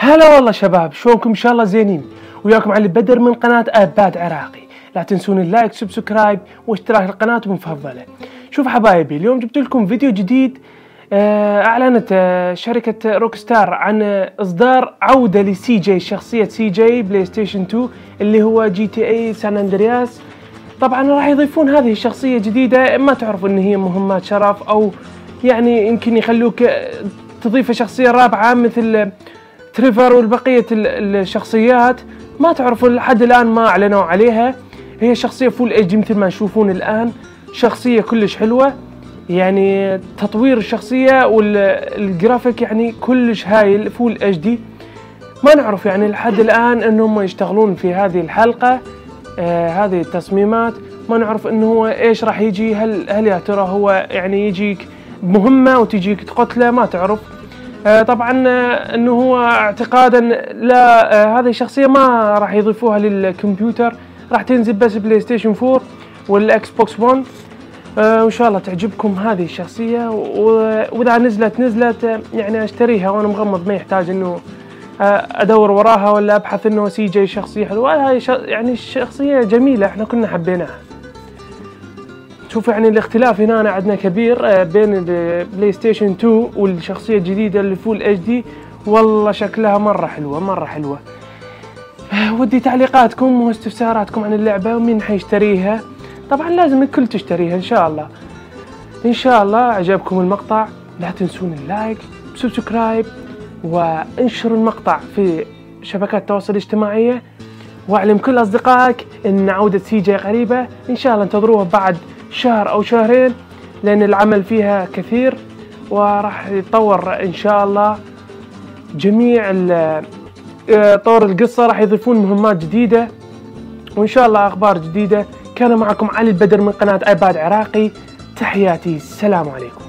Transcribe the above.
هلا والله شباب، شلونكم؟ ان شاء الله زينين. وياكم علي بدر من قناة اباد عراقي. لا تنسون اللايك سبسكرايب واشتراك القناة المفضلة. شوف حبايبي، اليوم جبت لكم فيديو جديد. اعلنت شركة روكستار عن اصدار عودة لسي جي، شخصية سي جي بلاي ستيشن 2 اللي هو جي تي اي سان اندرياس. طبعا راح يضيفون هذه الشخصية جديدة، ما تعرف ان هي مهمات شرف او يعني يمكن يخلوك تضيف شخصية رابعة مثل تريفر والبقية الشخصيات، ما تعرفوا لحد الآن، ما أعلنوا عليها. هي شخصية فول اتش دي مثل ما تشوفون الآن، شخصية كلش حلوة، يعني تطوير الشخصية والجرافيك يعني كلش هايل، فول اتش دي. ما نعرف يعني لحد الآن أنهم يشتغلون في هذه الحلقة، هذه التصميمات. ما نعرف أنه هو إيش راح يجي، هل يا ترى هو يعني يجيك مهمة وتجيك تقتله، ما تعرف. طبعا انه هو اعتقادا لا، هذه الشخصيه ما راح يضيفوها للكمبيوتر، راح تنزل بس بلاي ستيشن 4 والاكس بوكس 1. وان شاء الله تعجبكم هذه الشخصيه، واذا نزلت يعني اشتريها وانا مغمض، ما يحتاج انه ادور وراها ولا ابحث انه سي جي شخصيه حلوه. هاي يعني الشخصيه جميله، احنا كنا حبيناها. شوف يعني الاختلاف هنا عندنا كبير بين البلاي ستيشن 2 والشخصية الجديدة اللي فول اتش دي. والله شكلها مرة حلوة مرة حلوة. ودي تعليقاتكم واستفساراتكم عن اللعبة ومين حيشتريها. طبعا لازم الكل تشتريها ان شاء الله. ان شاء الله عجبكم المقطع، لا تنسون اللايك سبسكرايب وانشروا المقطع في شبكات التواصل الاجتماعية، واعلم كل اصدقائك ان عودة سي جي قريبة ان شاء الله. انتظروها بعد شهر او شهرين، لان العمل فيها كثير وراح يتطور ان شاء الله. جميع طور القصة راح يضيفون مهمات جديدة، وان شاء الله اخبار جديدة. كان معكم علي البدر من قناة اباد عراقي، تحياتي، السلام عليكم.